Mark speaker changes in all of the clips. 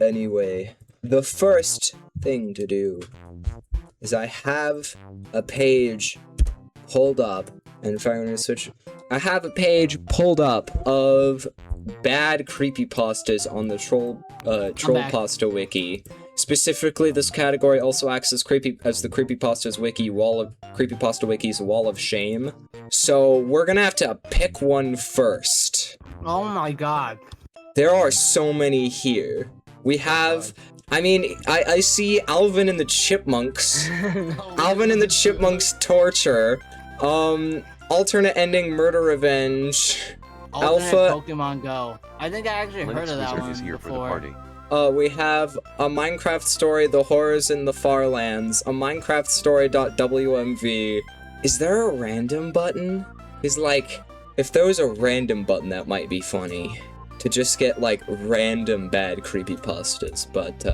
Speaker 1: Anyway, the first thing to do is I have a page pulled up, and if I'm gonna switch, I have a page pulled up of bad creepypastas on the Trollpasta wiki. Specifically, this category also acts as the Creepypastas wiki Creepypasta wiki's wall of shame. So we're gonna have to pick one first.
Speaker 2: Oh my god.
Speaker 1: There are so many here. We have, I mean, I see Alvin and the Chipmunks. Alvin and the Chipmunks torture. Alternate ending murder revenge.
Speaker 2: Alternate
Speaker 1: Alpha.
Speaker 2: Pokemon Go. I think I actually heard of that one
Speaker 3: is here
Speaker 2: before.
Speaker 3: for the party.
Speaker 1: We have a Minecraft story, The Horrors in the Farlands. A Minecraft story.wmv. Is there a random button? Is like, if there was a random button, that might be funny. To just get, like, random bad creepypastas, but,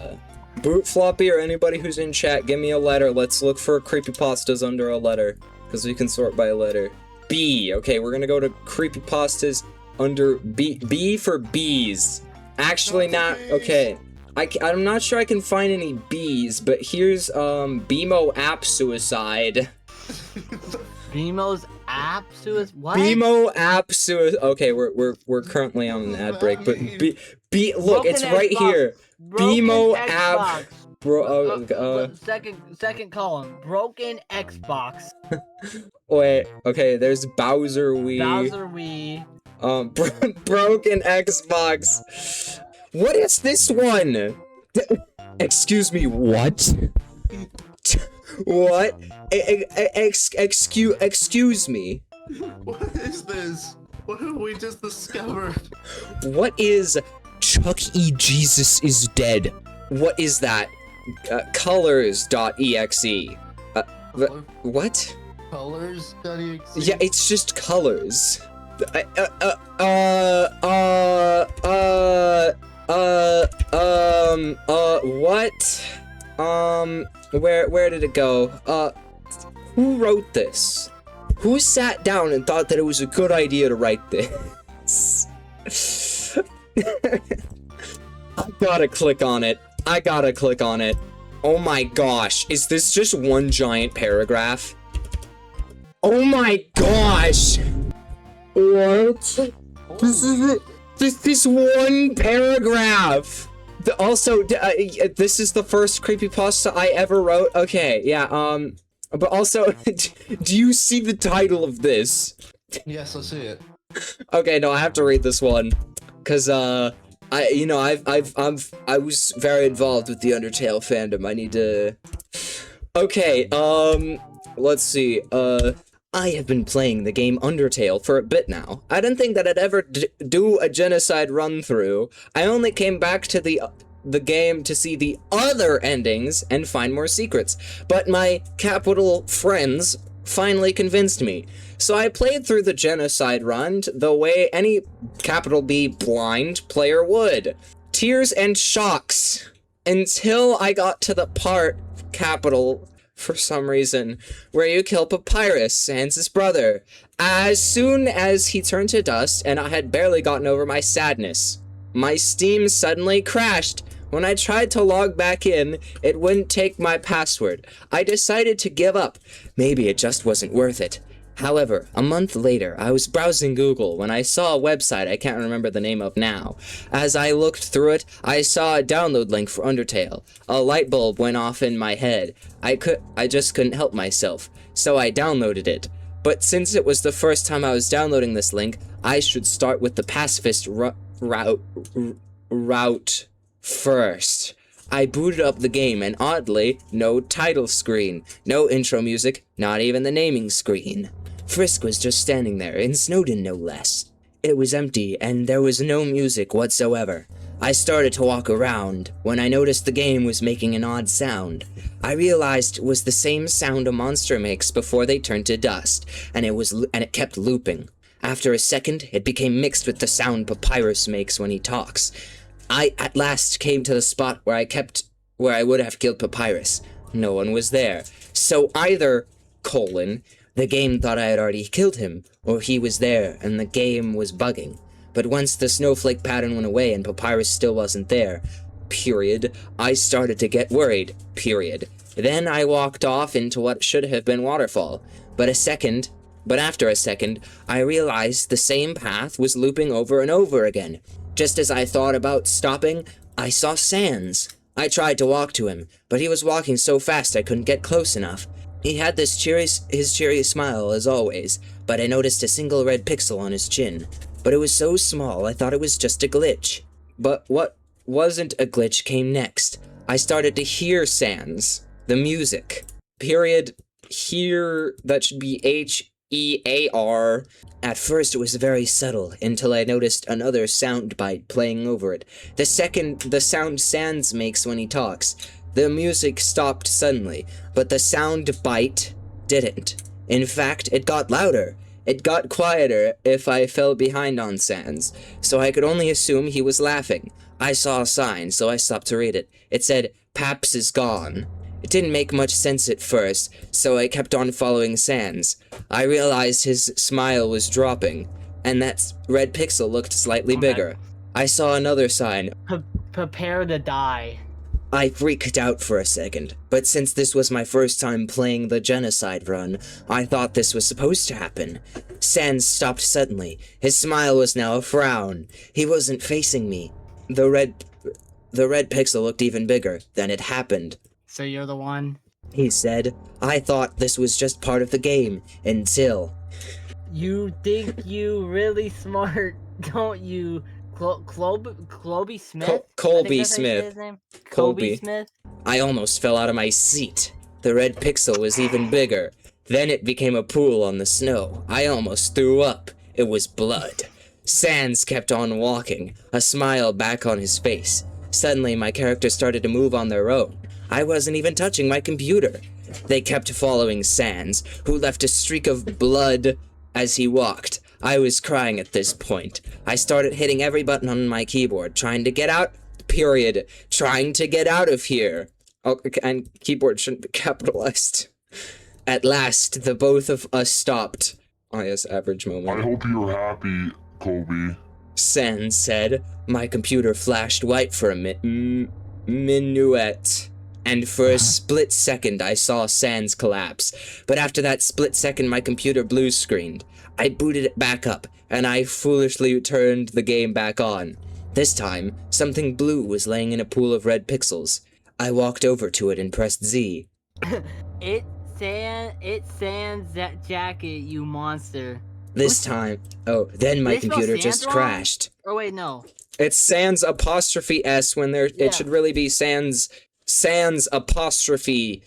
Speaker 1: Boot Floppy or anybody who's in chat, give me a letter. Let's look for creepypastas under a letter, because we can sort by letter. B. Okay, we're gonna go to creepypastas under B. B for bees. Actually, not. Okay. I'm not sure I can find any bees, but here's, BMO app suicide.
Speaker 2: BMO's app suicide? What?
Speaker 1: BMO app suicide. Okay, we're currently on an ad break, but look, it's right here. BMO app.
Speaker 2: Second column. Broken Xbox.
Speaker 1: Wait, okay, there's Bowser Wii.
Speaker 2: Bowser Wii.
Speaker 1: Broken Xbox. What is this one? Excuse me, what? What? Excuse me.
Speaker 4: What is this? What have we just discovered?
Speaker 1: What is Chuck E. Jesus is dead? What is that? Colors.exe. What?
Speaker 4: Colors.exe?
Speaker 1: Yeah, it's just colors. What? Where did it go? Who wrote this? Who sat down and thought that it was a good idea to write this? I gotta click on it. Oh my gosh, is this just one giant paragraph? Oh my gosh! What? This one paragraph! This is the first creepypasta I ever wrote? Okay, yeah, but also, do you see the title of this?
Speaker 4: Yes, I see it.
Speaker 1: Okay, no, I have to read this one. Cause, I was very involved with the Undertale fandom. I need to... Okay, let's see, I have been playing the game Undertale for a bit now. I didn't think that I'd ever do a genocide run-through. I only came back to the game to see the other endings and find more secrets. But my capital friends finally convinced me. So I played through the genocide run the way any capital B blind player would. Tears and shocks. Until I got to the part, capital, for some reason, where you kill Papyrus, Sans' brother, as soon as he turned to dust and I had barely gotten over my sadness. My Steam suddenly crashed. When I tried to log back in, it wouldn't take my password. I decided to give up. Maybe it just wasn't worth it. However, a month later, I was browsing Google when I saw a website I can't remember the name of now. As I looked through it, I saw a download link for Undertale. A light bulb went off in my head. I just couldn't help myself, so I downloaded it. But since it was the first time I was downloading this link, I should start with the pacifist route first. I booted up the game and oddly, no title screen, no intro music, not even the naming screen. Frisk was just standing there, in Snowdon no less. It was empty and there was no music whatsoever. I started to walk around when I noticed the game was making an odd sound. I realized it was the same sound a monster makes before they turn to dust, and it kept looping. After a second, it became mixed with the sound Papyrus makes when he talks. I at last came to the spot where I would have killed Papyrus. No one was there. So either, the game thought I had already killed him, or he was there and the game was bugging. But once the snowflake pattern went away and Papyrus still wasn't there, period. I started to get worried, period. Then I walked off into what should have been waterfall. But after a second, I realized the same path was looping over and over again. Just as I thought about stopping, I saw Sans. I tried to walk to him, but he was walking so fast I couldn't get close enough. He had his cheery smile as always, but I noticed a single red pixel on his chin. But it was so small I thought it was just a glitch. But what wasn't a glitch came next. I started to hear Sans, the music. Period. Hear, that should be Hear. At first it was very subtle until I noticed another sound bite playing over it. The sound Sans makes when he talks. The music stopped suddenly, but the sound bite didn't. In fact, it got louder. It got quieter if I fell behind on Sans, so I could only assume he was laughing. I saw a sign, so I stopped to read it. It said, "Paps is gone." It didn't make much sense at first, so I kept on following Sans. I realized his smile was dropping, and that red pixel looked slightly bigger. I saw another sign.
Speaker 2: Prepare to die.
Speaker 1: I freaked out for a second, but since this was my first time playing the genocide run, I thought this was supposed to happen. Sans stopped suddenly. His smile was now a frown. He wasn't facing me. The red pixel looked even bigger. Then it happened.
Speaker 2: So you're the one?
Speaker 1: He said. I thought this was just part of the game, until...
Speaker 2: You think you really smart, don't you? Colby Smith?
Speaker 1: Colby
Speaker 2: I think that's how you say
Speaker 1: Smith.
Speaker 2: his name?
Speaker 1: Colby.
Speaker 2: Smith?
Speaker 1: I almost fell out of my seat. The red pixel was even bigger. Then it became a pool on the snow. I almost threw up. It was blood. Sans kept on walking, a smile back on his face. Suddenly, my characters started to move on their own. I wasn't even touching my computer. They kept following Sans, who left a streak of blood as he walked. I was crying at this point. I started hitting every button on my keyboard, trying to get out, period. Trying to get out of here. Oh, and keyboard shouldn't be capitalized. At last, the both of us stopped. Oh, yes, average moment.
Speaker 3: I hope you're happy, Colby.
Speaker 1: Sans said. My computer flashed white for a minuet. And for a split second, I saw Sans collapse. But after that split second, my computer blue screened. I booted it back up, and I foolishly turned the game back on. This time, something blue was laying in a pool of red pixels. I walked over to it and pressed Z.
Speaker 2: It's Sans that jacket, you monster.
Speaker 1: This time, then my
Speaker 2: Did they spell
Speaker 1: computer
Speaker 2: Sans
Speaker 1: just
Speaker 2: wrong?
Speaker 1: crashed.
Speaker 2: Oh wait, no.
Speaker 1: It's Sans apostrophe S when there,
Speaker 2: Yeah.
Speaker 1: it should really be Sans apostrophe,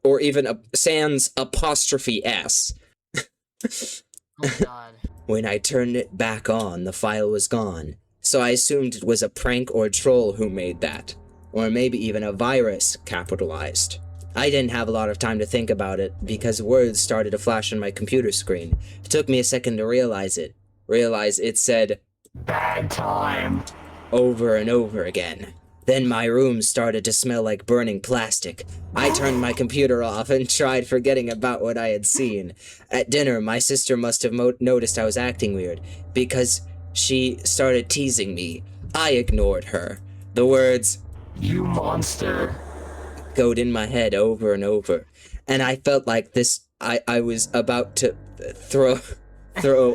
Speaker 1: or even Sans apostrophe S.
Speaker 2: Oh god.
Speaker 1: When I turned it back on, the file was gone. So I assumed it was a prank or troll who made that. Or maybe even a virus, capitalized. I didn't have a lot of time to think about it, because words started to flash on my computer screen. It took me a second to realize it. It said,
Speaker 3: Bad time.
Speaker 1: over and over again. Then my room started to smell like burning plastic. I turned my computer off and tried forgetting about what I had seen. At dinner, my sister must have noticed I was acting weird, because she started teasing me. I ignored her. The words,
Speaker 3: You monster.
Speaker 1: echoed in my head over and over, and I felt like I was about to throw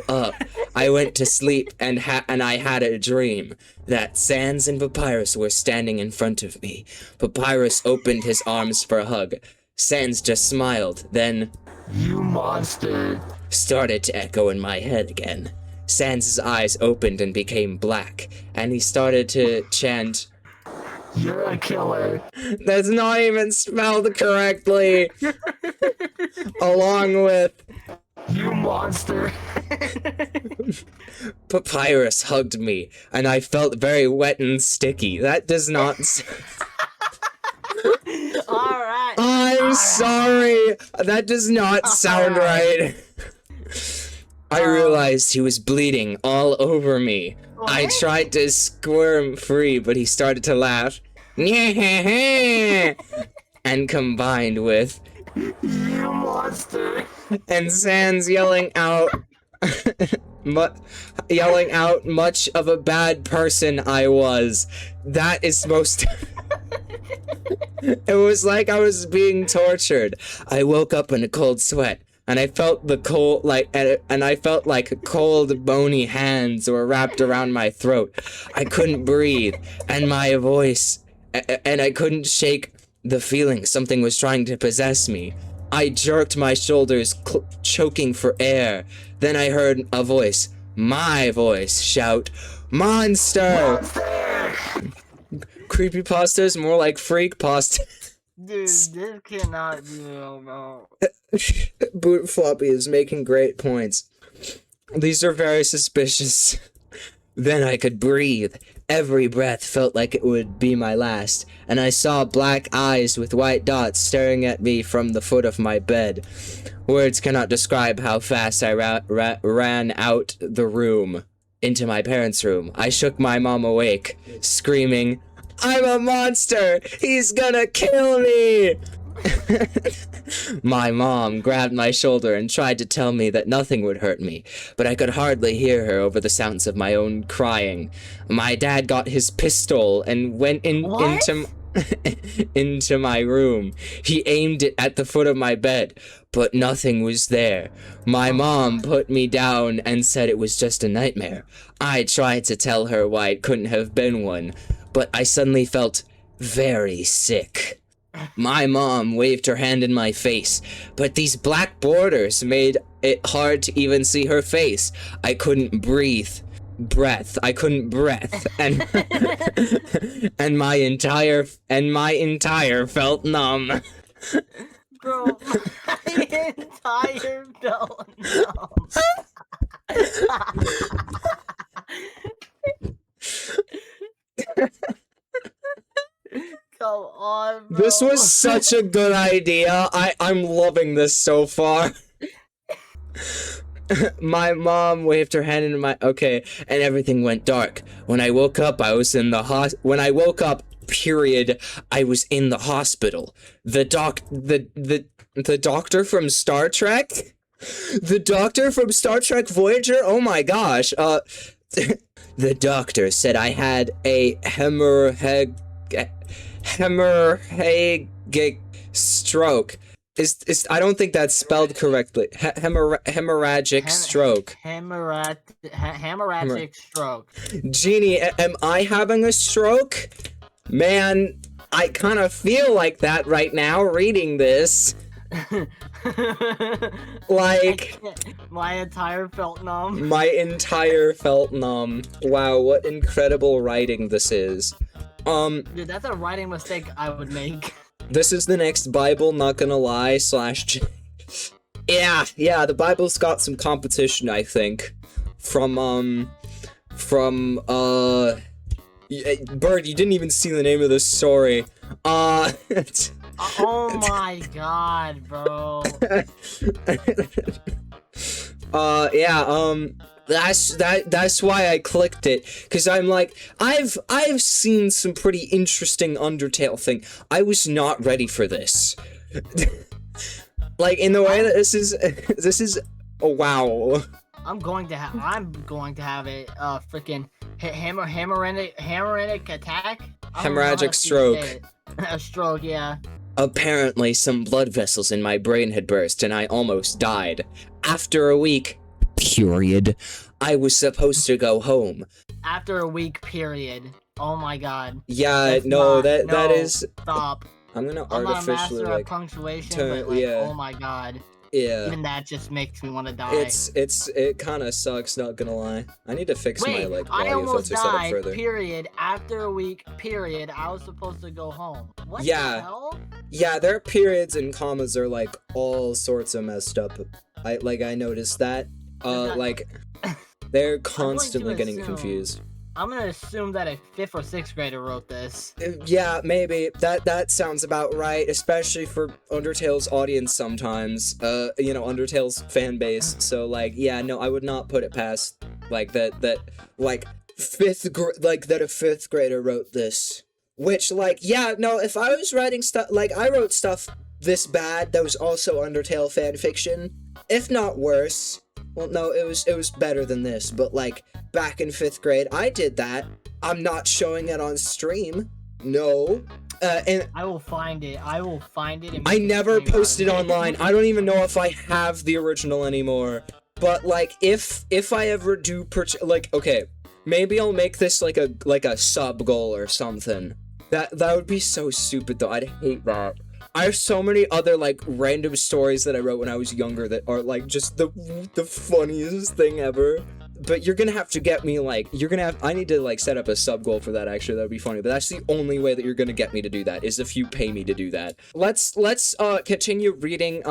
Speaker 1: up. I went to sleep and I had a dream that Sans and Papyrus were standing in front of me. Papyrus opened his arms for a hug. Sans just smiled, then
Speaker 3: You monster.
Speaker 1: started to echo in my head again. Sans' eyes opened and became black, and he started to chant,
Speaker 3: You're a killer.
Speaker 1: "That's not even spelled correctly," along with
Speaker 3: You monster.
Speaker 1: Papyrus hugged me, and I felt very wet and sticky. That does not
Speaker 2: Alright.
Speaker 1: I'm sorry! That does not sound right. I realized he was bleeding all over me. I
Speaker 2: What?
Speaker 1: tried to squirm free, but he started to laugh. And combined with,
Speaker 3: You monster.
Speaker 1: and Sans yelling out, yelling out much of a bad person I was. That is most. It was like I was being tortured. I woke up in a cold sweat, and I felt the cold, and I felt like cold, bony hands were wrapped around my throat. I couldn't breathe, and my voice, and I couldn't shake the feeling something was trying to possess me. I jerked my shoulders, choking for air. Then I heard a voice, my voice, shout, "Monster!" Creepypastas, more like freak pasta.
Speaker 2: Dude, this cannot be real, bro.
Speaker 1: Boot Floppy is making great points. These are very suspicious. Then I could breathe. Every breath felt like it would be my last, and I saw black eyes with white dots staring at me from the foot of my bed. Words cannot describe how fast I ran out the room, into my parents' room. I shook my mom awake, screaming, "I'm a monster! He's gonna kill me!" My mom grabbed my shoulder and tried to tell me that nothing would hurt me, but I could hardly hear her over the sounds of my own crying. My dad got his pistol and went into my room. He aimed it at the foot of my bed, but nothing was there. My mom put me down and said it was just a nightmare. I tried to tell her why it couldn't have been one, but I suddenly felt very sick. My mom waved her hand in my face, but these black borders made it hard to even see her face. I couldn't breathe. I couldn't breath, and and my entire felt numb.
Speaker 2: Bro, my entire felt numb. Come on, bro.
Speaker 1: This was such a good idea. I'm loving this so far. My mom waved her hand into my and everything went dark. When I woke up, I was in the period, I was in the hospital. The doctor from Star Trek? The doctor from Star Trek Voyager? Oh my gosh. The doctor said I had a hemorrhagic stroke. I don't think that's spelled correctly. Hemorrhagic stroke.
Speaker 2: Hemorrhagic stroke.
Speaker 1: Genie, am I having a stroke? Man, I kind of feel like that right now reading this. Like,
Speaker 2: my entire felt numb.
Speaker 1: my entire felt numb. Wow, what incredible writing this is.
Speaker 2: Dude, that's a writing mistake I would make.
Speaker 1: This is the next Bible, not gonna lie, / Yeah, the Bible's got some competition, I think. From Bird, you didn't even see the name of this story.
Speaker 2: Oh my god, bro.
Speaker 1: That's why I clicked it, because I'm like, I've seen some pretty interesting Undertale thing. I was not ready for this. Like, in the way that this is oh wow.
Speaker 2: I'm going to have a freaking hemorrhagic attack.
Speaker 1: Hemorrhagic stroke.
Speaker 2: A stroke, yeah.
Speaker 1: Apparently, some blood vessels in my brain had burst and I almost died. After a week, period, I was supposed to go home.
Speaker 2: After a week, period. Oh my god.
Speaker 1: Yeah, that is.
Speaker 2: Stop.
Speaker 1: I'm gonna
Speaker 2: I'm not a
Speaker 1: artificially
Speaker 2: master
Speaker 1: like.
Speaker 2: of punctuation,
Speaker 1: turn-
Speaker 2: but like,
Speaker 1: yeah.
Speaker 2: oh my god.
Speaker 1: Yeah.
Speaker 2: Even that just makes me want to die.
Speaker 1: It kind of sucks, not gonna lie. I need to fix my
Speaker 2: Wait,
Speaker 1: like
Speaker 2: I
Speaker 1: audio
Speaker 2: almost
Speaker 1: filter setup
Speaker 2: died,
Speaker 1: further.
Speaker 2: period. After a week, period, I was supposed to go home. What
Speaker 1: Yeah.
Speaker 2: the hell?
Speaker 1: Yeah, their periods and commas are like all sorts of messed up. I noticed that.
Speaker 2: not-
Speaker 1: Like they're constantly getting
Speaker 2: assume-
Speaker 1: confused.
Speaker 2: I'm gonna assume that a 5th or 6th grader wrote this.
Speaker 1: Yeah, maybe. That sounds about right, especially for Undertale's audience sometimes. Undertale's fan base. So like, yeah, no, I would not put it past like that like a 5th grader wrote this. Which like, yeah, no, if I was writing stuff like I wrote stuff this bad that was also Undertale fan fiction, if not worse, Well, no, it was better than this, but like back in 5th grade, I did that. I'm not showing it on stream. No. And
Speaker 2: I will find it. I will find it. And
Speaker 1: I
Speaker 2: make a
Speaker 1: never
Speaker 2: stream out of
Speaker 1: posted
Speaker 2: it.
Speaker 1: online. I don't even know if I have the original anymore. But like, if I ever do like, okay, maybe I'll make this like a sub goal or something. That would be so stupid though. I'd hate that. I have so many other like random stories that I wrote when I was younger that are like just the funniest thing ever. But you're gonna have to get me like I need to like set up a sub goal for that. Actually, that would be funny. But that's the only way that you're gonna get me to do that is if you pay me to do that. Let's continue reading.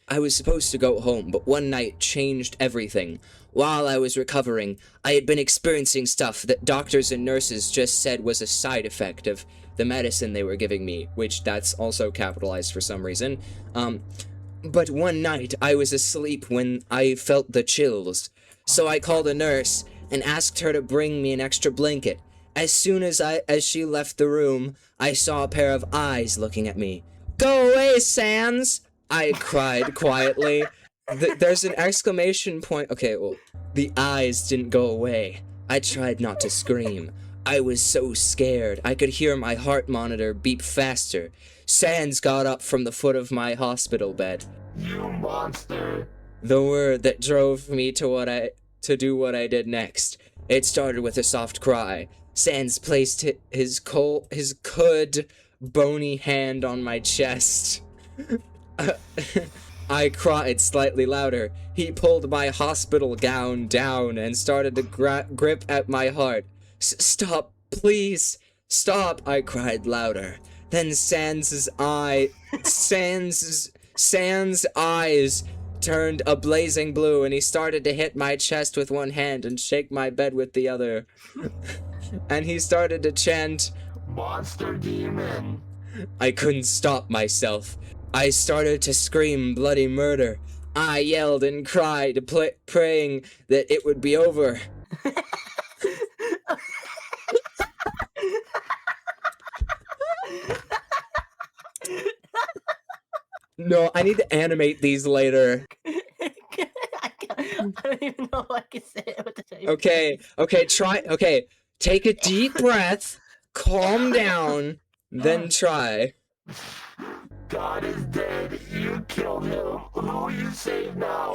Speaker 1: I was supposed to go home, but one night changed everything. While I was recovering, I had been experiencing stuff that doctors and nurses just said was a side effect of the medicine they were giving me, which that's also capitalized for some reason. But one night I was asleep when I felt the chills. So I called a nurse and asked her to bring me an extra blanket. As soon as she left the room, I saw a pair of eyes looking at me. "Go away, Sans!" I cried quietly. There's an exclamation point. Okay, well, the eyes didn't go away. I tried not to scream. I was so scared. I could hear my heart monitor beep faster. Sans got up from the foot of my hospital bed.
Speaker 3: You monster.
Speaker 1: The word that drove me to do what I did next. It started with a soft cry. Sans placed his cold, bony hand on my chest. I cried slightly louder. He pulled my hospital gown down and started to grip at my heart. "Stop, please, stop," I cried louder. Then Sans' eyes turned a blazing blue, and he started to hit my chest with one hand and shake my bed with the other. And he started to chant,
Speaker 3: Monster demon.
Speaker 1: I couldn't stop myself. I started to scream bloody murder. I yelled and cried, praying that it would be over. No, I need to animate these later.
Speaker 2: I don't even know what I can say with the same.
Speaker 1: Okay, take a deep breath, calm down, then try.
Speaker 3: God is dead. You killed him. Who will you save now?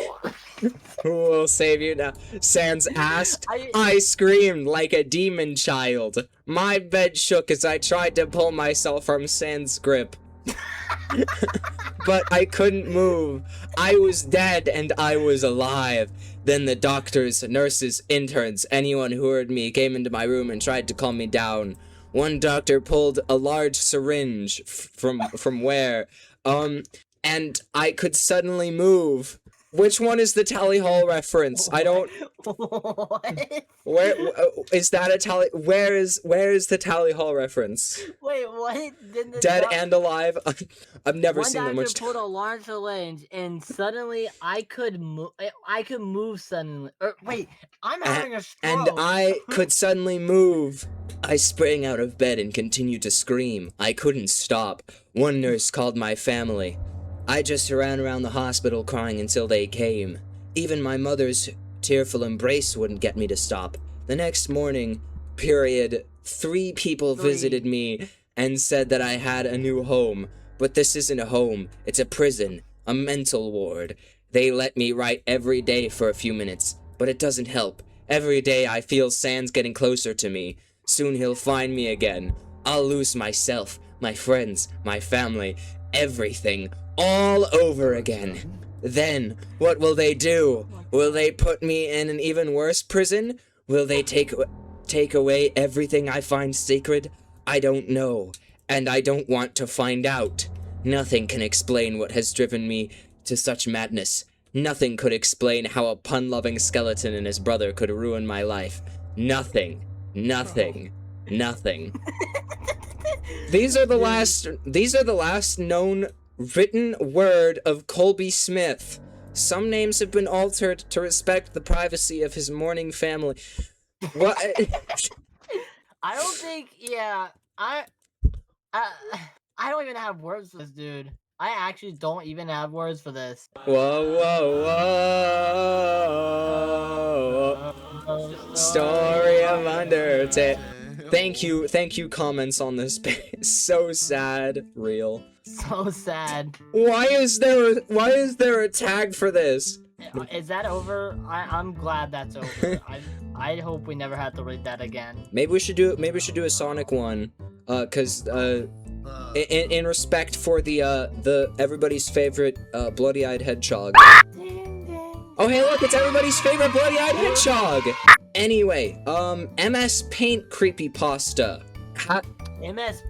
Speaker 1: Who will save you now? Sans asked.
Speaker 2: I-
Speaker 1: I screamed like a demon child. My bed shook as I tried to pull myself from Sans' grip. But I couldn't move. I was dead and I was alive. Then the doctors, nurses, interns, anyone who heard me came into my room and tried to calm me down. One doctor pulled a large syringe from where, and I could suddenly move. Which one is the Tally Hall reference? I don't.
Speaker 2: What?
Speaker 1: Where is that a tally? Where is the Tally Hall reference?
Speaker 2: Wait, what? Did the
Speaker 1: Dead and alive. I've never
Speaker 2: one
Speaker 1: seen that
Speaker 2: doctor
Speaker 1: much.
Speaker 2: pulled a large syringe, and suddenly I could move. I could move suddenly. Wait, I'm having a stroke.
Speaker 1: And I could suddenly move. I sprang out of bed and continued to scream. I couldn't stop. One nurse called my family. I just ran around the hospital crying until they came. Even my mother's tearful embrace wouldn't get me to stop. The next morning, 3 people visited me and said that I had a new home. But this isn't a home, it's a prison, a mental ward. They let me write every day for a few minutes, but it doesn't help. Every day I feel Sans getting closer to me. Soon he'll find me again. I'll lose myself, my friends, my family, everything, all over again. Then, what will they do? Will they put me in an even worse prison? Will they take away everything I find sacred? I don't know, and I don't want to find out. Nothing can explain what has driven me to such madness. Nothing could explain how a pun-loving skeleton and his brother could ruin my life. Nothing. Nothing. Nothing. These are the last known written word of Colby Smith. Some names have been altered to respect the privacy of his mourning family. What?
Speaker 2: I don't think. Yeah, I don't even have words for this dude. I actually don't even have words for this.
Speaker 1: Whoa, whoa, whoa. Story of Undertale. Thank you, comments on this page. So sad. Real.
Speaker 2: So sad.
Speaker 1: Why is there a tag for this?
Speaker 2: Is that over? I'm glad that's over. I hope we never have to read that again.
Speaker 1: Maybe we should do a Sonic one. Cause in respect for the everybody's favorite bloody-eyed hedgehog. Oh hey look, it's everybody's favorite bloody-eyed hedgehog! Anyway, MS Paint creepypasta.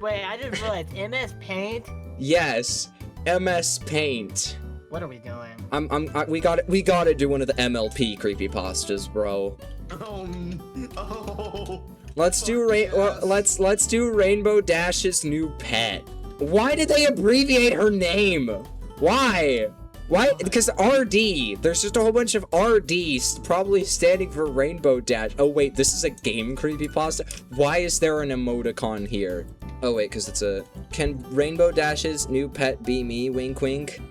Speaker 2: Wait, I didn't realize MS Paint?
Speaker 1: Yes, MS Paint.
Speaker 2: What are we doing?
Speaker 1: We gotta do one of the MLP creepypastas, bro.
Speaker 4: Oh.
Speaker 1: Let's do let's do Rainbow Dash's new pet. Why did they abbreviate her name? Why? Why? Because RD. There's just a whole bunch of RDs, probably standing for Rainbow Dash. Oh wait, this is a game creepypasta? Why is there an emoticon here? Oh wait, because it's a... Can Rainbow Dash's new pet be me? Wink wink.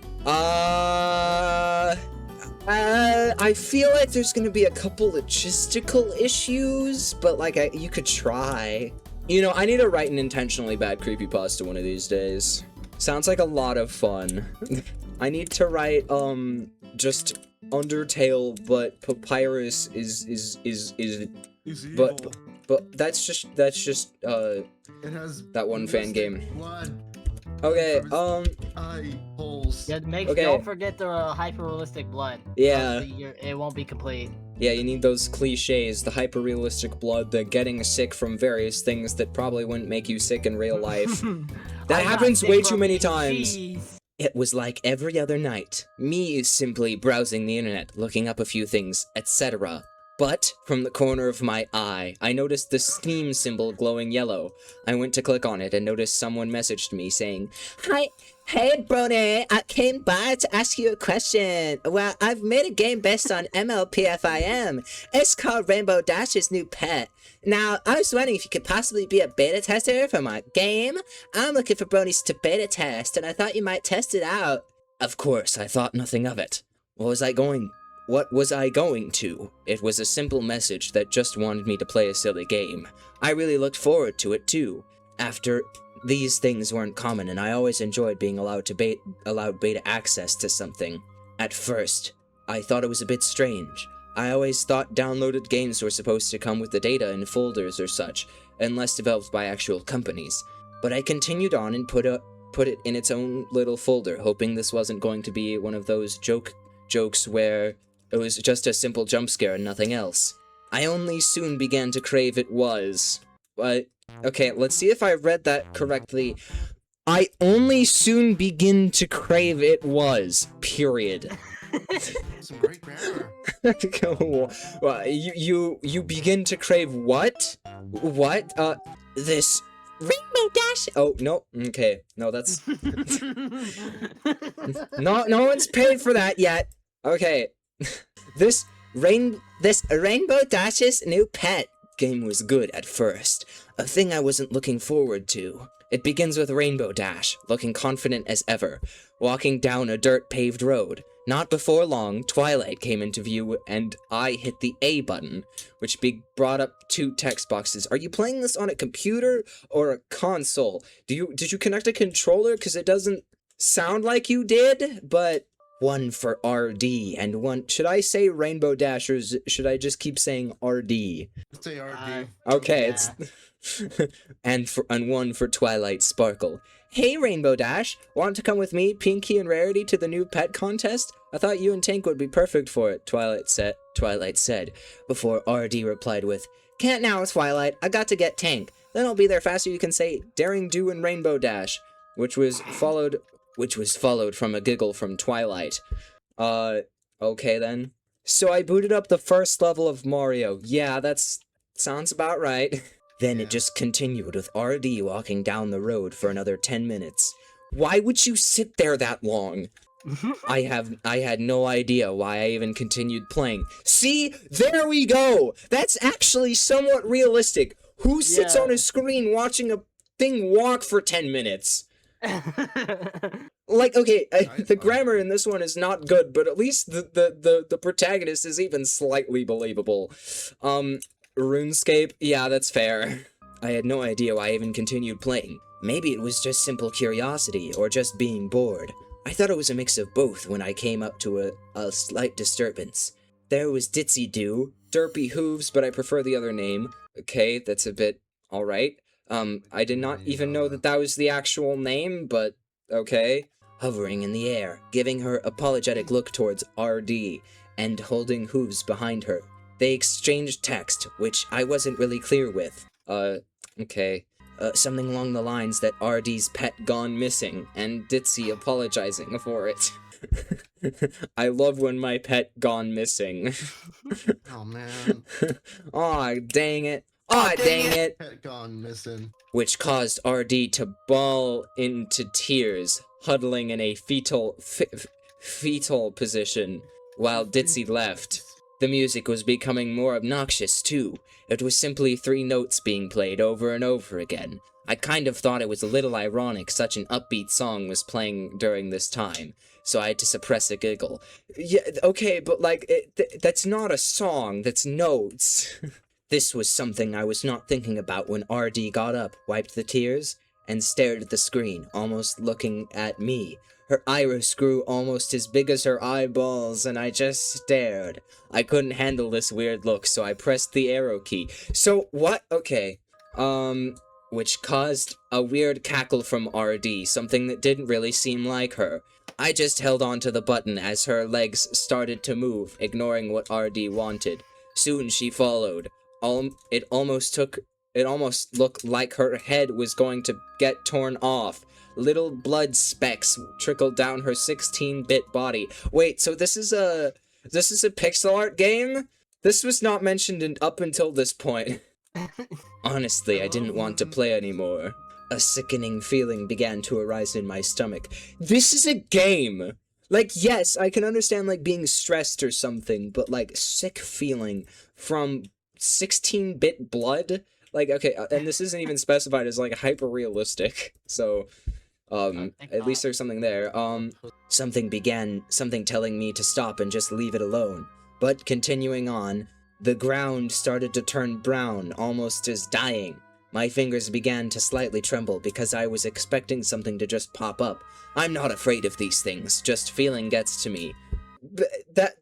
Speaker 1: I feel like there's gonna be a couple logistical issues, but like, you could try. You know, I need to write an intentionally bad creepypasta one of these days. Sounds like a lot of fun. I need to write, just Undertale, but Papyrus is
Speaker 4: evil.
Speaker 1: but that's just,
Speaker 4: It has
Speaker 1: that one fan game.
Speaker 4: blood.
Speaker 1: Okay,
Speaker 4: Eye holes.
Speaker 2: Yeah,
Speaker 1: Okay.
Speaker 2: don't forget the hyper-realistic blood.
Speaker 1: Yeah.
Speaker 2: It won't be complete.
Speaker 1: Yeah, you need those cliches, the hyper-realistic blood, the getting sick from various things that probably wouldn't make you sick in real life. That
Speaker 2: I got
Speaker 1: happens
Speaker 2: sick
Speaker 1: way too
Speaker 2: from
Speaker 1: many times.
Speaker 2: cheese.
Speaker 1: It was like every other night, me simply browsing the internet, looking up a few things, etc. But, from the corner of my eye, I noticed the Steam symbol glowing yellow. I went to click on it and noticed someone messaged me saying, "Hi, hey Brony, I came by to ask you a question. Well, I've made a game based on MLPFIM. It's called Rainbow Dash's New Pet. Now, I was wondering if you could possibly be a beta tester for my game. I'm looking for bronies to beta test, and I thought you might test it out." Of course, I thought nothing of it. What was I going to? It was a simple message that just wanted me to play a silly game. I really looked forward to it too. After these things weren't common, and I always enjoyed being allowed beta access to something. At first, I thought it was a bit strange. I always thought downloaded games were supposed to come with the data in folders or such, unless developed by actual companies. But I continued on and put it in its own little folder, hoping this wasn't going to be one of those jokes where it was just a simple jump scare and nothing else. I only soon began to crave it was. Okay, let's see if I read that correctly. I only soon begin to crave it was. Period.
Speaker 4: Some great grammar.
Speaker 1: Well, you begin to crave what? What? This Rainbow Dash? Oh, no. Okay. No, that's... No one's paid for that yet. Okay. This Rainbow Dash's new pet game was good at first. A thing I wasn't looking forward to. It begins with Rainbow Dash, looking confident as ever, walking down a dirt-paved road. Not before long, Twilight came into view, and I hit the A button, which brought up two text boxes. Are you playing this on a computer or a console? Did you connect a controller? Because it doesn't sound like you did, but... One for RD, and one... Should I say Rainbow Dash, or should I just keep saying RD?
Speaker 4: Say RD.
Speaker 1: Okay,
Speaker 2: Yeah.
Speaker 1: it's... and one for Twilight Sparkle. Hey, Rainbow Dash! Want to come with me, Pinky, and Rarity to the new pet contest? I thought you and Tank would be perfect for it, Twilight said, before RD replied with, "Can't now, Twilight. I got to get Tank. Then I'll be there faster you can say Daring Do and Rainbow Dash," which was followed from a giggle from Twilight. Okay then. So I booted up the first level of Mario. Yeah, sounds about right. Then it just continued with RD walking down the road for another 10 minutes. Why would you sit there that long? I had no idea why I even continued playing. See? There we go! That's actually somewhat realistic. Who sits
Speaker 2: Yeah.
Speaker 1: on a screen watching a thing walk for 10 minutes? Like, okay,
Speaker 4: Nice
Speaker 1: the grammar in this one is not good, but at least the protagonist is even slightly believable. RuneScape, yeah, that's fair. I had no idea why I even continued playing. Maybe it was just simple curiosity, or just being bored. I thought it was a mix of both when I came up to a slight disturbance. There was Ditsy Doo, Derpy Hooves, but I prefer the other name. Okay, that's a bit alright. I did not even know that that was the actual name, but okay. Hovering in the air, giving her apologetic look towards RD, and holding Hooves behind her. They exchanged text, which I wasn't really clear with. Okay. Something along the lines that RD's pet gone missing, and Ditsy apologizing for it. I love when my pet gone missing.
Speaker 4: Oh man,
Speaker 1: Aw, dang it. Aw, dang it!
Speaker 4: pet gone missing.
Speaker 1: Which caused RD to bawl into tears, huddling in a fetal position, while Ditsy left. The music was becoming more obnoxious, too. It was simply 3 notes being played over and over again. I kind of thought it was a little ironic such an upbeat song was playing during this time, so I had to suppress a giggle. Yeah, okay, but like, that's not a song, that's notes. This was something I was not thinking about when RD got up, wiped the tears, and stared at the screen, almost looking at me. Her iris grew almost as big as her eyeballs, and I just stared. I couldn't handle this weird look, so I pressed the arrow key. So, what? Okay. Which caused a weird cackle from RD, something that didn't really seem like her. I just held on to the button as her legs started to move, ignoring what RD wanted. Soon she followed. It almost looked like her head was going to get torn off. Little blood specks trickled down her 16-bit body. Wait, so this is a pixel art game? This was not mentioned up until this point. Honestly, I didn't want to play anymore. A sickening feeling began to arise in my stomach. This is a game! Like, yes, I can understand, like, being stressed or something, but, like, sick feeling from 16-bit blood? Like, okay, and this isn't even specified as, like, hyper-realistic, so, at least there's something there. Something telling me to stop and just leave it alone. But continuing on, the ground started to turn brown, almost as dying. My fingers began to slightly tremble because I was expecting something to just pop up. I'm not afraid of these things, just feeling gets to me.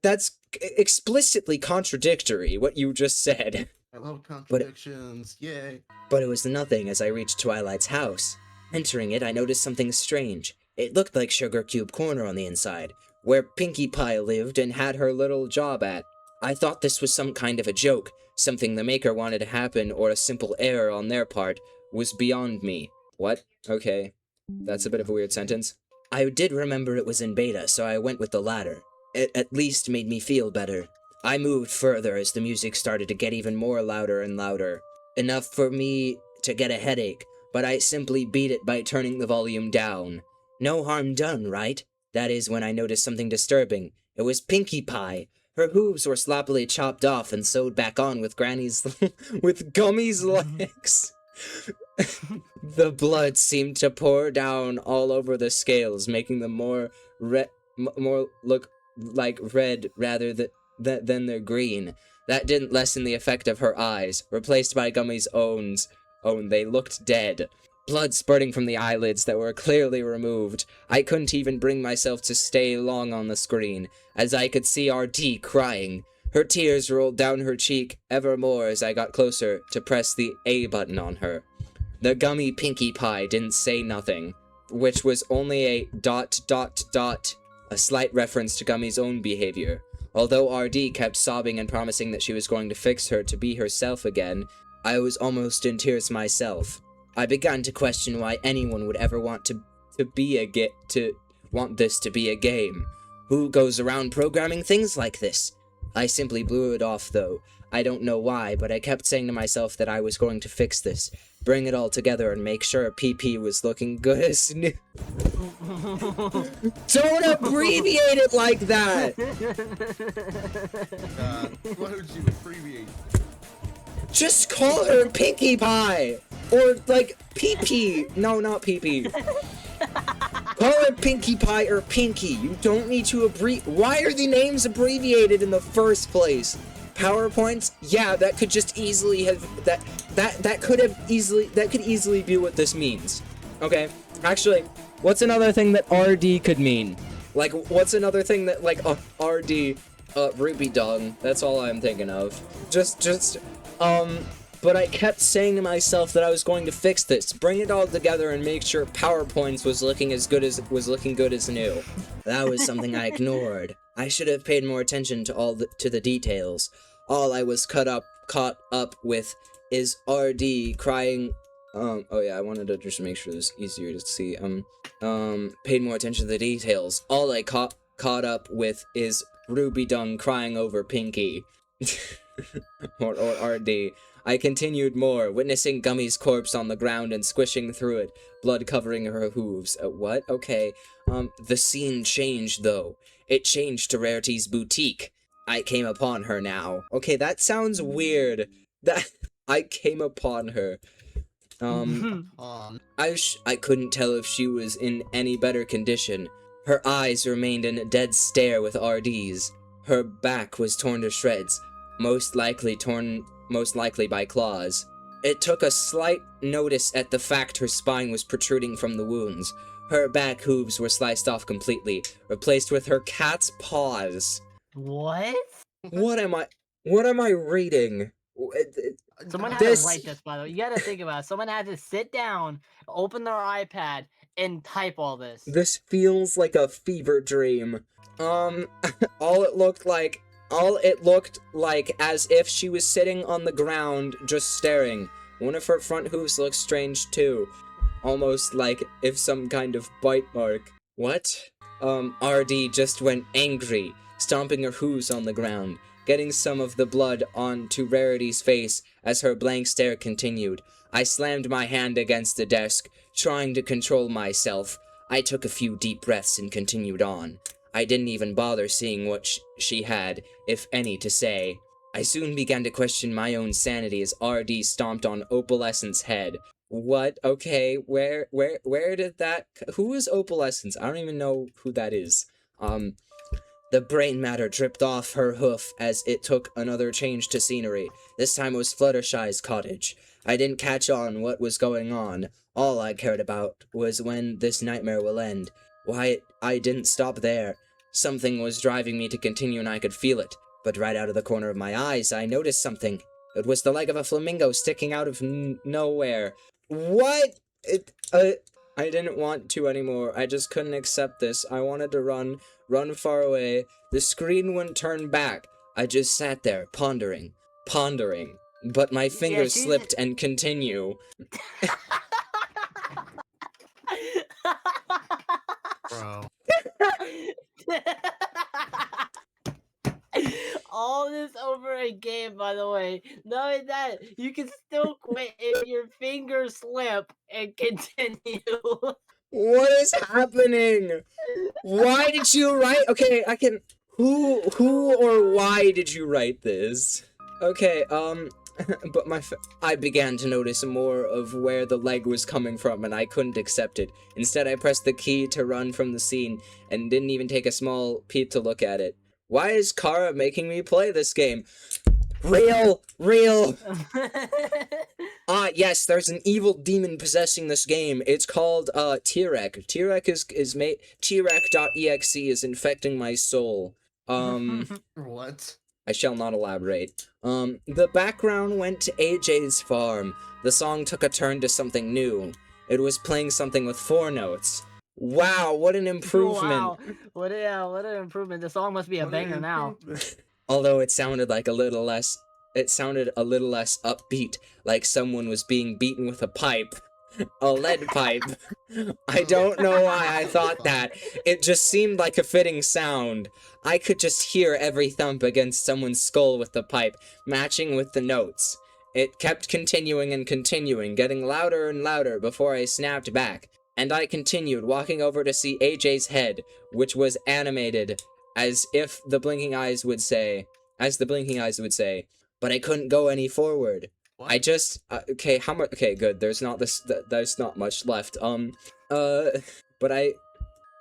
Speaker 1: That's explicitly contradictory, what you just said.
Speaker 4: I love contradictions, yay.
Speaker 1: But it was nothing as I reached Twilight's house. Entering it, I noticed something strange. It looked like Sugar Cube Corner on the inside, where Pinkie Pie lived and had her little job at. I thought this was some kind of a joke, something the maker wanted to happen, or a simple error on their part, was beyond me. What? Okay. That's a bit of a weird sentence. I did remember it was in beta, so I went with the latter. It at least made me feel better. I moved further as the music started to get even more louder and louder. Enough for me to get a headache, but I simply beat it by turning the volume down. No harm done, right? That is when I noticed something disturbing. It was Pinkie Pie. Her hooves were sloppily chopped off and sewed back on with Granny's with Gummy's legs. The blood seemed to pour down all over the scales, making them more look like red rather than they're green. That didn't lessen the effect of her eyes, replaced by Gummy's own. They looked dead. Blood spurting from the eyelids that were clearly removed. I couldn't even bring myself to stay long on the screen, as I could see RD crying. Her tears rolled down her cheek ever more as I got closer to press the A button on her. The gummy Pinkie Pie didn't say nothing, which was only a ... a slight reference to Gummy's own behavior. Although RD kept sobbing and promising that she was going to fix her to be herself again, I was almost in tears myself. I began to question why anyone would ever want want this to be a game. Who goes around programming things like this? I simply blew it off, though. I don't know why, but I kept saying to myself that I was going to fix this, bring it all together and make sure PP was looking good as new. Don't abbreviate it like that!
Speaker 4: Why would you abbreviate?
Speaker 1: Just call her Pinkie Pie! Or, like, PP. No, not PP. Call her Pinkie Pie or Pinky. You don't need to Why are the names abbreviated in the first place? PowerPoints? Yeah, that could just easily have that could easily be what this means. Okay. Actually, what's another thing that RD could mean? Like, what's another thing that, like, RD, Ruby Dong, that's all I'm thinking of. But I kept saying to myself that I was going to fix this, bring it all together and make sure PowerPoints was looking good as new. That was something I ignored. I should have paid more attention to the details. All I was caught up with is RD crying. Oh yeah, I wanted to just make sure this is easier to see. Paid more attention to the details. All I caught up with is Ruby Dung crying over Pinky. or RD. I continued more, witnessing Gummy's corpse on the ground and squishing through it, blood covering her hooves. What? Okay. The scene changed, though. It changed to Rarity's boutique. I came upon her now. Okay, that sounds weird. I came upon her. I couldn't tell if she was in any better condition. Her eyes remained in a dead stare with RD's. Her back was torn to shreds, most likely by claws. It took a slight notice at the fact her spine was protruding from the wounds. Her back hooves were sliced off completely, replaced with her cat's paws.
Speaker 2: What?
Speaker 1: What am I reading?
Speaker 2: Someone had to write this, by the way. You gotta think about it. Someone had to sit down, open their iPad, and type all this.
Speaker 1: This feels like a fever dream. All it looked like as if she was sitting on the ground, just staring. One of her front hooves looked strange too. Almost like if some kind of bite mark. What? RD just went angry, stomping her hooves on the ground, getting some of the blood onto Rarity's face as her blank stare continued. I slammed my hand against the desk, trying to control myself. I took a few deep breaths and continued on. I didn't even bother seeing what she had, if any, to say. I soon began to question my own sanity as RD stomped on Opalescence's head. What? Okay, where did that... Who is Opalescence? I don't even know who that is. The brain matter dripped off her hoof as it took another change to scenery. This time it was Fluttershy's cottage. I didn't catch on what was going on. All I cared about was when this nightmare will end. Why, I didn't stop there. Something was driving me to continue and I could feel it. But right out of the corner of my eyes, I noticed something. It was the leg of a flamingo sticking out of nowhere. What? I didn't want to anymore. I just couldn't accept this. I wanted to run far away. The screen wouldn't turn back. I just sat there, pondering. But my fingers slipped and continue.
Speaker 4: Bro.
Speaker 2: All this over a game, by the way. Knowing that, you can still quit if your fingers slip and continue.
Speaker 1: What is happening? Why did you write? Okay, I can. Who or why did you write this? Okay, but I began to notice more of where the leg was coming from, and I couldn't accept it. Instead, I pressed the key to run from the scene, and didn't even take a small peep to look at it. Why is Kara making me play this game? Real! Yes, there's an evil demon possessing this game. It's called, T-Rec. T-Rec.exe is infecting my soul.
Speaker 4: What?
Speaker 1: I shall not elaborate. The background went to AJ's farm. The song took a turn to something new. It was playing something with 4 notes. Wow, what an improvement.
Speaker 2: Wow. What an improvement. The song must be a banger now.
Speaker 1: Although it sounded a little less upbeat, like someone was being beaten with a pipe. A lead pipe. I don't know why I thought that. It just seemed like a fitting sound. I could just hear every thump against someone's skull with the pipe, matching with the notes. It kept continuing and continuing, getting louder and louder before I snapped back. And I continued, walking over to see AJ's head, which was animated, as the blinking eyes would say. But I couldn't go any forward.
Speaker 4: What?
Speaker 1: I just, okay, how much, okay, good, there's not much left, but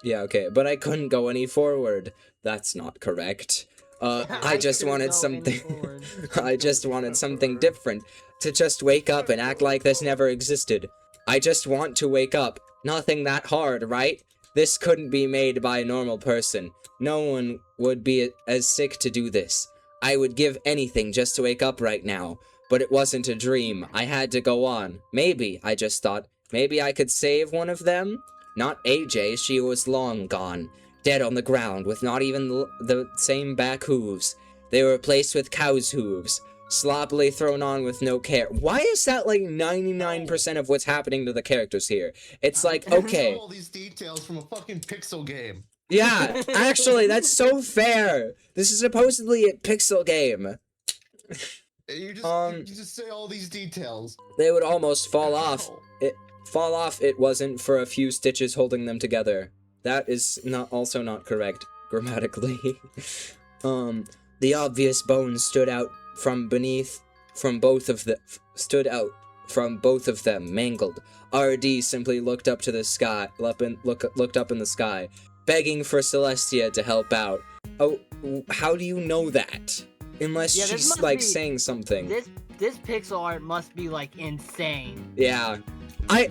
Speaker 1: Yeah, okay, but I couldn't go any forward. That's not correct. I just
Speaker 2: couldn't
Speaker 1: wanted
Speaker 2: go
Speaker 1: something.
Speaker 2: any forward.
Speaker 1: I just wanted something different. To just wake up and act like this never existed. I just want to wake up. Nothing that hard, right? This couldn't be made by a normal person. No one would be as sick to do this. I would give anything just to wake up right now. But it wasn't a dream. I had to go on. Maybe, I just thought, maybe I could save one of them? Not AJ, she was long gone. Dead on the ground, with not even the same back hooves. They were replaced with cow's hooves. Sloppily thrown on with no care. Why is that like 99% of what's happening to the characters here? It's like, okay.
Speaker 4: All these details from a fucking pixel game.
Speaker 1: Yeah, actually, that's so fair. This is supposedly a pixel game.
Speaker 4: You just say all these details.
Speaker 1: They would almost fall off. It wasn't for a few stitches holding them together. That is also not correct grammatically. The obvious bones stood out from both of them, mangled. RD simply looked up to the sky, looked up in the sky, begging for Celestia to help out. Oh, how do you know that? Unless she's like saying something.
Speaker 2: This pixel art must be like insane.
Speaker 1: Yeah. I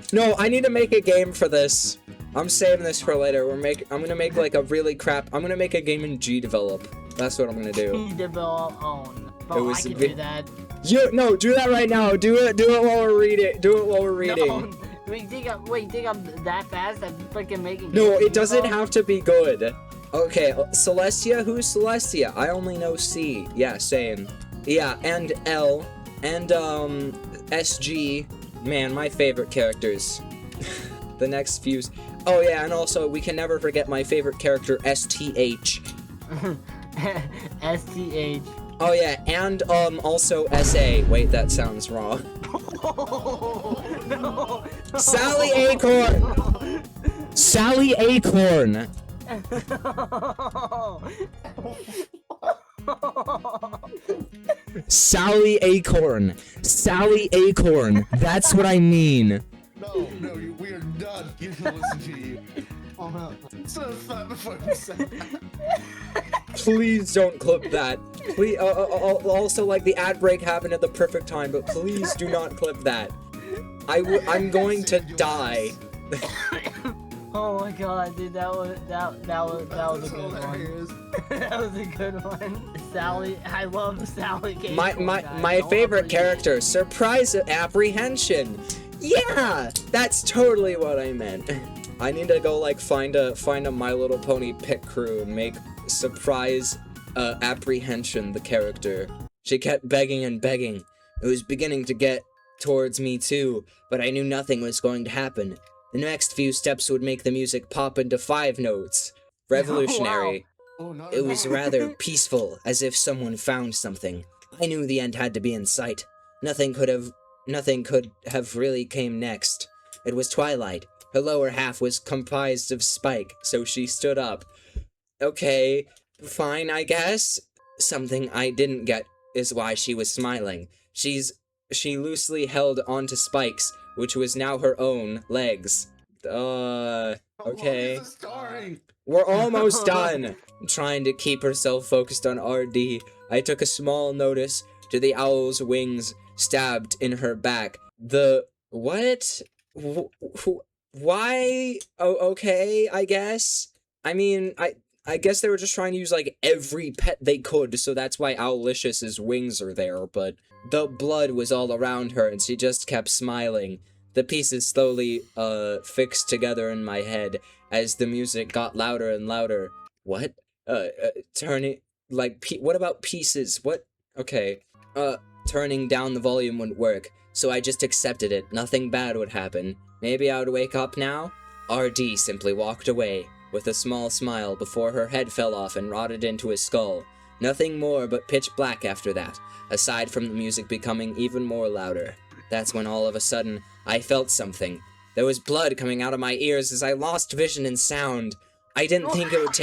Speaker 1: need to make a game for this. I'm saving this for later. I'm gonna make like a really I'm gonna make a game in G-Develop. That's what I'm gonna do.
Speaker 2: G-Develop own. Bro, I can do that.
Speaker 1: Do that right now. Do it while we're reading. Do it while we're reading.
Speaker 2: No. Wait, think I'm that fast? I'm freaking making.
Speaker 1: No, it doesn't have to be good. Okay, Celestia? Who's Celestia? I only know C. Yeah, same. Yeah, and L. And, SG. Man, my favorite characters. The next few. Oh, yeah, and also, we can never forget my favorite character, STH.
Speaker 2: STH.
Speaker 1: Oh, yeah, and, also SA. Wait, that sounds wrong.
Speaker 2: No.
Speaker 1: Sally Acorn! Sally Acorn! Sally Acorn. Sally Acorn. That's what I mean.
Speaker 4: No, we are done. You can listen to you. So fat before we say that.
Speaker 1: Please don't clip that. Please. Also, like the ad break happened at the perfect time, but please do not clip that. I'm going to die.
Speaker 2: Oh my god, dude, that was a good one. That was a good one. Sally, I love Sally.
Speaker 1: My favorite character, surprise apprehension. Yeah, that's totally what I meant. I need to go like find a My Little Pony pit crew and make surprise apprehension the character. She kept begging and begging. It was beginning to get towards me too, but I knew nothing was going to happen. The next few steps would make the music pop into 5 notes. Revolutionary.
Speaker 2: Oh,
Speaker 4: wow.
Speaker 1: It was rather peaceful, as if someone found something. I knew the end had to be in sight. Nothing could have really came next. It was twilight. Her lower half was comprised of Spike, so she stood up. Okay, fine, I guess. Something I didn't get is why she was smiling. She loosely held onto Spike's, which was now her own, legs. Okay. We're almost done. Trying to keep herself focused on RD, I took a small notice to the owl's wings stabbed in her back. What? Why? Oh, okay, I guess. I mean, I guess they were just trying to use, like, every pet they could, so that's why Owlishis's wings are there, but the blood was all around her, and she just kept smiling. The pieces slowly, fixed together in my head as the music got louder and louder. What? Turning, like, what about pieces? What? Okay. Turning down the volume wouldn't work, so I just accepted it. Nothing bad would happen. Maybe I would wake up now? RD simply walked away, with a small smile before her head fell off and rotted into his skull. Nothing more but pitch black after that, aside from the music becoming even more louder. That's when all of a sudden, I felt something. There was blood coming out of my ears as I lost vision and sound. I didn't think it would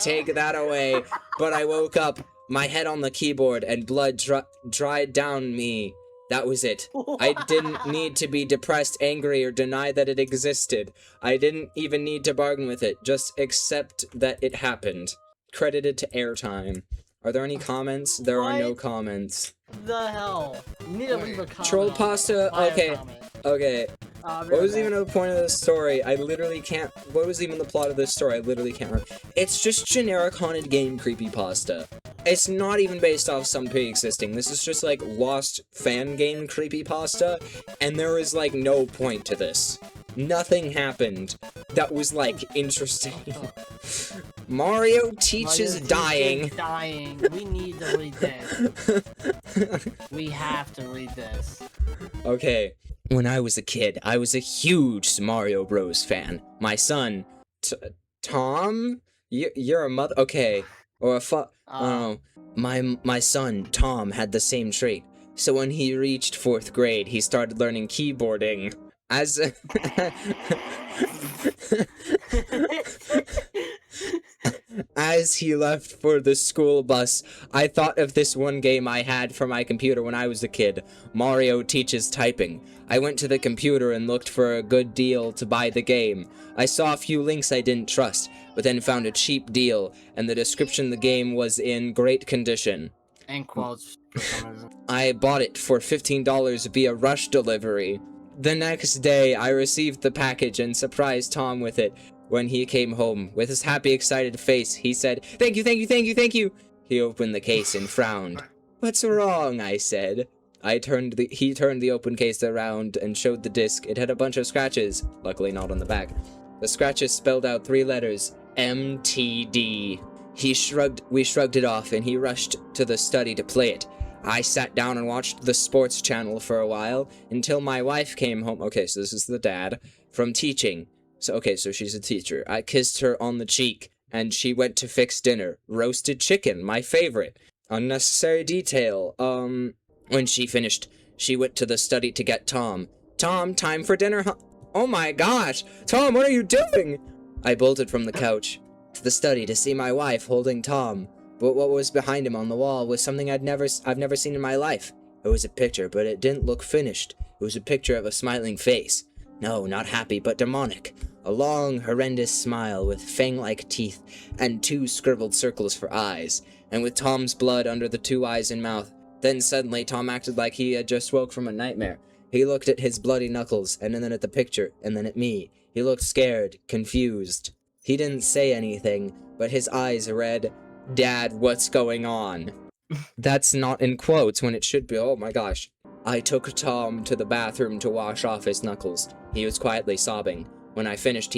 Speaker 1: take that away, but I woke up, my head on the keyboard, and blood dried down me. That was it. I didn't need to be depressed, angry, or deny that it existed. I didn't even need to bargain with it, just accept that it happened. Credited to airtime. Are there any comments? There are no
Speaker 2: What?
Speaker 1: comments.
Speaker 2: The hell? You need to leave a comment.
Speaker 1: Troll
Speaker 2: on
Speaker 1: pasta?
Speaker 2: it. Buy a
Speaker 1: Okay.
Speaker 2: comment.
Speaker 1: Okay.
Speaker 2: I'll be
Speaker 1: What
Speaker 2: right
Speaker 1: was
Speaker 2: back.
Speaker 1: even the point of this story? I literally can't. What was even the plot of this story? I literally can't remember. It's just generic haunted game creepypasta. It's not even based off some pre-existing. This is just like lost fan game creepypasta, and there is like no point to this. Nothing happened that was like interesting. Mario teaches dying.
Speaker 2: Dying. We need to read this. We have to read this.
Speaker 1: Okay. When I was a kid, I was a huge Mario Bros. Fan. My son, Tom? You're a mother? Okay. Or a oh, my son, Tom, had the same trait. So when he reached 4th grade, he started learning keyboarding. As As he left for the school bus, I thought of this one game I had for my computer when I was a kid, Mario Teaches Typing. I went to the computer and looked for a good deal to buy the game. I saw a few links I didn't trust, but then found a cheap deal, and the description of the game was in great condition.
Speaker 2: End quotes. For some reason.
Speaker 1: I bought it for $15 via rush delivery. The next day, I received the package and surprised Tom with it. When he came home, with his happy, excited face, he said, "Thank you, thank you, thank you, thank you!" He opened the case and frowned. "What's wrong?" I said. He turned the open case around and showed the disc. It had a bunch of scratches, luckily not on the back. The scratches spelled out 3 letters, MTD. We shrugged it off, and he rushed to the study to play it. I sat down and watched the sports channel for a while, until my wife came home. Okay, so this is the dad, from teaching. So she's a teacher. I kissed her on the cheek, and she went to fix dinner. Roasted chicken, my favorite. Unnecessary detail. When she finished, she went to the study to get Tom. "Tom, time for dinner, huh?" "Oh my gosh! Tom, what are you doing?" I bolted from the couch to the study to see my wife holding Tom. But what was behind him on the wall was something I've never seen in my life. It was a picture, but it didn't look finished. It was a picture of a smiling face. No, not happy, but demonic. A long, horrendous smile with fang-like teeth and 2 scribbled circles for eyes, and with Tom's blood under the 2 eyes and mouth. Then suddenly Tom acted like he had just woke from a nightmare. He looked at his bloody knuckles, and then at the picture, and then at me. He looked scared, confused. He didn't say anything, but his eyes read, "Dad, what's going on?" That's not in quotes when it should be. Oh my gosh. I took Tom to the bathroom to wash off his knuckles. He was quietly sobbing. When I finished,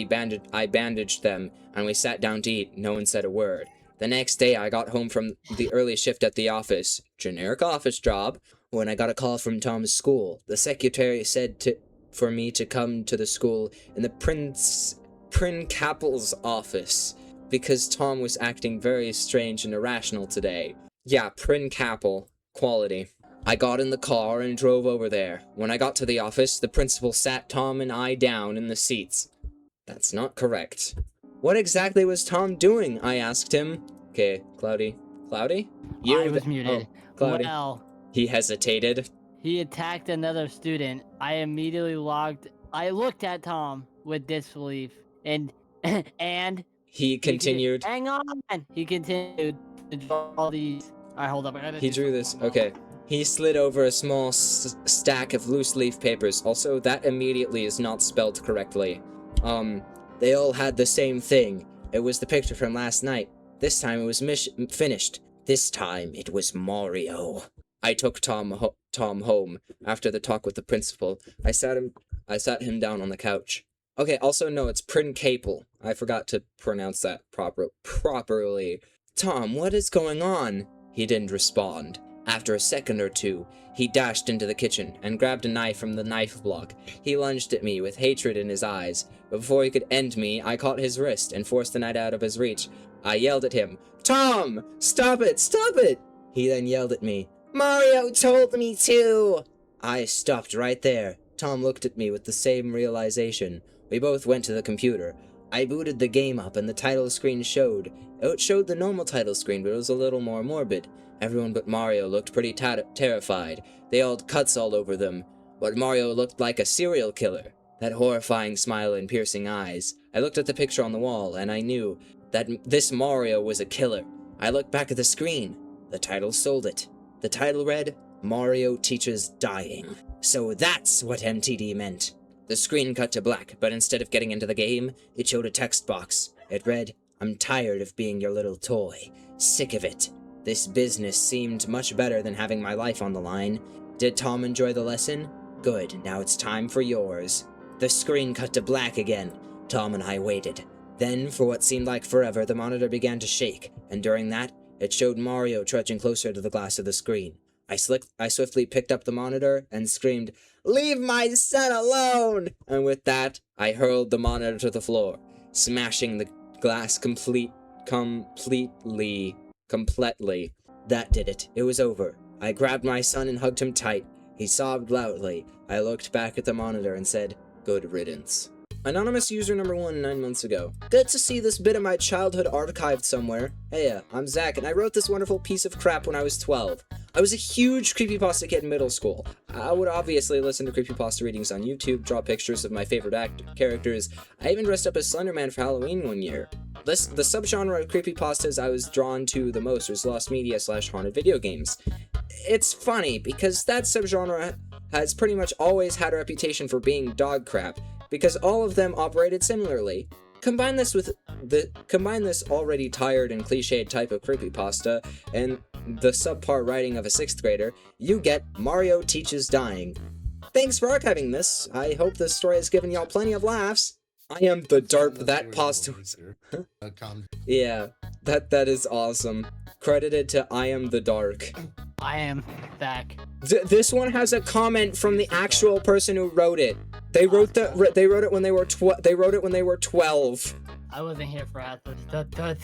Speaker 1: I bandaged them, and we sat down to eat. No one said a word. The next day, I got home from the early shift at the office. Generic office job. When I got a call from Tom's school, the secretary said for me to come to the school in the Principal's office, because Tom was acting very strange and irrational today. Yeah, Principal. Quality. I got in the car and drove over there. When I got to the office, the principal sat Tom and I down in the seats. That's not correct. What exactly was Tom doing? I asked him. Okay, Cloudy. Cloudy?
Speaker 2: I was muted.
Speaker 1: Oh, Cloudy.
Speaker 2: Well,
Speaker 1: He hesitated.
Speaker 2: he attacked another student. I looked at Tom with disbelief, and
Speaker 1: He continued.
Speaker 2: Hang on. He continued to draw all these. Alright, hold up.
Speaker 1: He drew this. Okay. He slid over a small stack of loose leaf papers. Also, that immediately is not spelled correctly. They all had the same thing. It was the picture from last night. This time it was finished. This time it was Mario. I took Tom home. After the talk with the principal, I sat him down on the couch. Okay, also no, it's Principal. I forgot to pronounce that properly. "Tom, what is going on?" He didn't respond. After a second or two, he dashed into the kitchen and grabbed a knife from the knife block. He lunged at me with hatred in his eyes. Before he could end me, I caught his wrist and forced the knife out of his reach. I yelled at him, "Tom, stop it, stop it!" He then yelled at me, "Mario told me to!" I stopped right there. Tom looked at me with the same realization. We both went to the computer. I booted the game up and the title screen showed. It showed the normal title screen, but it was a little more morbid. Everyone but Mario looked pretty terrified. They all had cuts all over them. But Mario looked like a serial killer. That horrifying smile and piercing eyes. I looked at the picture on the wall, and I knew that this Mario was a killer. I looked back at the screen. The title sold it. The title read, Mario Teaches Dying. So that's what MTD meant. The screen cut to black, but instead of getting into the game, it showed a text box. It read, I'm tired of being your little toy. Sick of it. This business seemed much better than having my life on the line. Did Tom enjoy the lesson? Good, now it's time for yours. The screen cut to black again. Tom and I waited. Then, for what seemed like forever, the monitor began to shake, and during that, it showed Mario trudging closer to the glass of the screen. I swiftly picked up the monitor and screamed, Leave my son alone! And with that, I hurled the monitor to the floor, smashing the glass completely. That did it. It was over. I grabbed my son and hugged him tight. He sobbed loudly. I looked back at the monitor and said, Good riddance. Anonymous user number 1 9 months ago. Good to see this bit of my childhood archived somewhere. Hey, I'm Zach, and I wrote this wonderful piece of crap when I was 12. I was a huge Creepypasta kid in middle school. I would obviously listen to Creepypasta readings on YouTube, draw pictures of my favorite characters. I even dressed up as Slenderman for Halloween one year. The subgenre of Creepypastas I was drawn to the most was lost media / haunted video games. It's funny, because that subgenre has pretty much always had a reputation for being dog crap, because all of them operated similarly. Combine this already tired and cliched type of creepypasta and the subpar writing of a 6th grader, you get Mario Teaches Dying. Thanks for archiving this. I hope this story has given y'all plenty of laughs. I am the DARP that paused. Yeah, that is awesome. Credited to I am the dark.
Speaker 2: I am Zach.
Speaker 1: This one has a comment from the actual person who wrote it. They wrote it when they were 12.
Speaker 2: I wasn't here for half of this.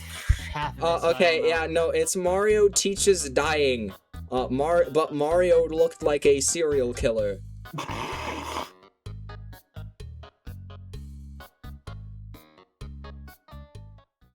Speaker 1: Okay, yeah, no, it's Mario Teaches Dying. But Mario looked like a serial killer.